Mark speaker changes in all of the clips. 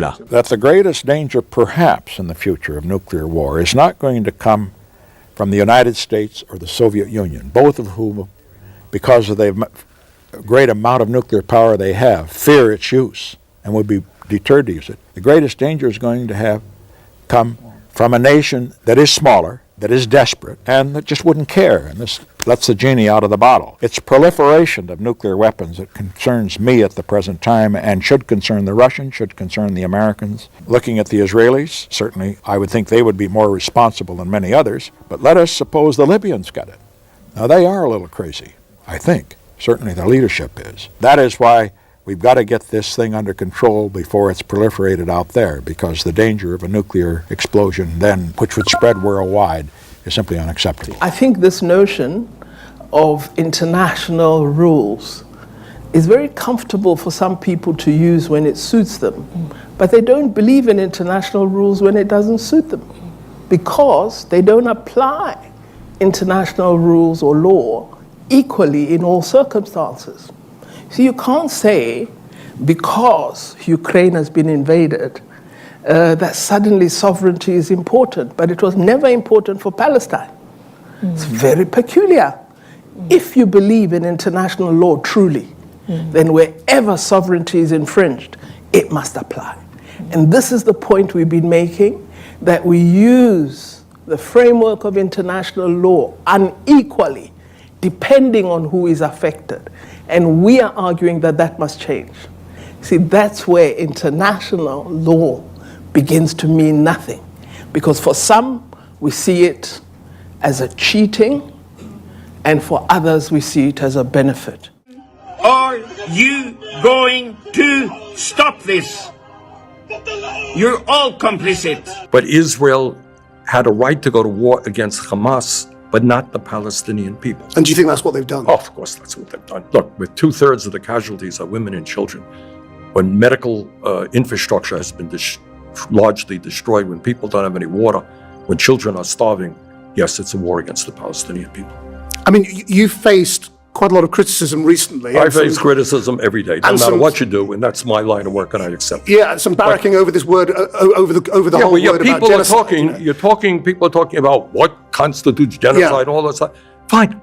Speaker 1: That the greatest danger perhaps in the future of nuclear war is not going to come from the United States or the Soviet Union, both of whom, because of the great amount of nuclear power they have, fear its use and would be deterred to use it. The greatest danger is going to come from a nation that is smaller, that is desperate, and that just wouldn't care. And this lets the genie out of the bottle. It's proliferation of nuclear weapons that concerns me at the present time and should concern the Russians, should concern the Americans. Looking at the Israelis, certainly I would think they would be more responsible than many others, but let us suppose the Libyans got it. Now they are a little crazy, I think. Certainly the leadership is. That is why we've got to get this thing under control before it's proliferated out there, because the danger of a nuclear explosion then, which would spread worldwide, is simply unacceptable.
Speaker 2: I think this notion of international rules is very comfortable for some people to use when it suits them, but they don't believe in international rules when it doesn't suit them, because they don't apply international rules or law equally in all circumstances. So you can't say, because Ukraine has been invaded, that suddenly sovereignty is important, but it was never important for Palestine. It's very peculiar. If you believe in international law truly, then wherever sovereignty is infringed, it must apply. And this is the point we've been making, that we use the framework of international law unequally, depending on who is affected. And we are arguing that that must change. See, that's where international law begins to mean nothing. Because for some, we see it as a cheating, and for others, we see it as a benefit.
Speaker 3: Are you going to stop this? You're all complicit.
Speaker 4: But Israel had a right to go to war against Hamas, but not the Palestinian people.
Speaker 5: And do you think that's what they've done?
Speaker 4: Oh, of course, that's what they've done. Look, with 2/3 of the casualties are women and children, when medical infrastructure has been largely destroyed, when people don't have any water, when children are starving, yes, it's a war against the Palestinian people.
Speaker 5: I mean, you've faced quite a lot of criticism recently.
Speaker 4: I face criticism every day, no matter what you do, and that's my line of work, and I accept it.
Speaker 5: Yeah, some barracking over this word, over the whole word about genocide.
Speaker 4: People are talking about what constitutes genocide, all that stuff. Fine.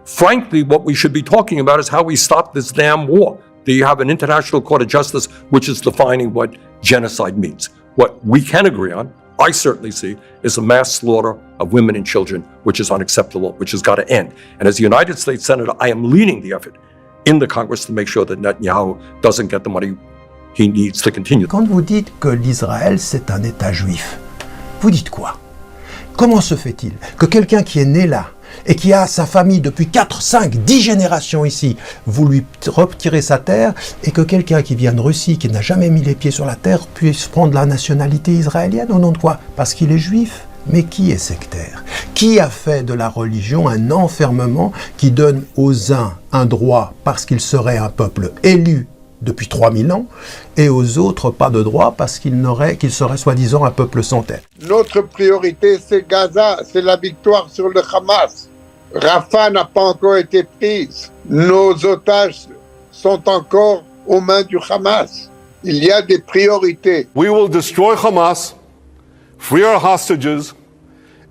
Speaker 4: Frankly, what we should be talking about is how we stop this damn war. Do you have an international court of justice which is defining what genocide means? What we can agree on, I certainly see, is a mass slaughter of women and children, which is unacceptable, which has got to end. And as a United States Senator, I am leading the effort in the Congress to make sure that Netanyahu doesn't get the money he needs to continue.
Speaker 6: Quand vous dites que l'Israël, c'est un État juif, vous dites quoi? Comment se fait-il que quelqu'un qui est né là et qui a sa famille depuis 4, 5, 10 générations ici, vous lui retirez sa terre, et que quelqu'un qui vient de Russie, qui n'a jamais mis les pieds sur la terre, puisse prendre la nationalité israélienne? Au nom de quoi? Parce qu'il est juif? Mais qui est sectaire? Qui a fait de la religion un enfermement qui donne aux uns un droit parce qu'ils seraient un peuple élu depuis 3000 ans, et aux autres pas de droit parce qu'ils seraient soi-disant un peuple sans tête?
Speaker 7: Notre priorité, c'est Gaza, c'est la victoire sur le Hamas. Rafah n'a pas encore été prise. Nos otages sont encore aux mains du Hamas. Il y a des priorités.
Speaker 8: We will destroy Hamas, free our hostages,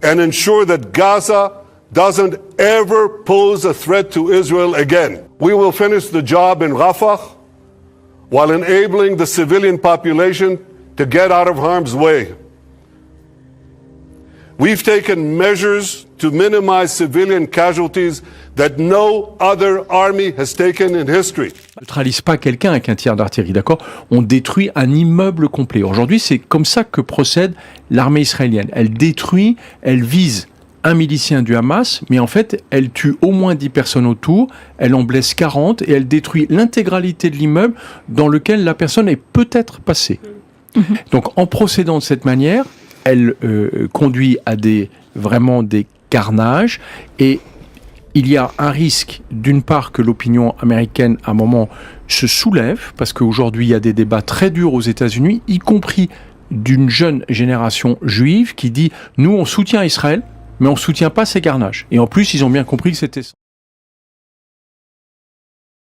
Speaker 8: and ensure that Gaza doesn't ever pose a threat to Israel again. We will finish the job in Rafah while enabling the civilian population to get out of harm's way. We've taken measures to minimize civilian casualties that no other army has taken in history.
Speaker 9: On ne neutralise pas quelqu'un avec un tir d'artillerie, d'accord? On détruit un immeuble complet. Aujourd'hui, c'est comme ça que procède l'armée israélienne. Elle détruit, elle vise un milicien du Hamas, mais en fait, elle tue au moins 10 personnes autour, elle en blesse 40 et elle détruit l'intégralité de l'immeuble dans lequel la personne est peut-être passée. Donc, en procédant de cette manière, elle conduit à vraiment des carnages, et il y a un risque, d'une part, que l'opinion américaine, à un moment, se soulève, parce qu'aujourd'hui, il y a des débats très durs aux États-Unis, y compris d'une jeune génération juive qui dit « Nous, on soutient Israël, mais on ne soutient pas ces carnages. » Et en plus, ils ont bien compris que c'était ça.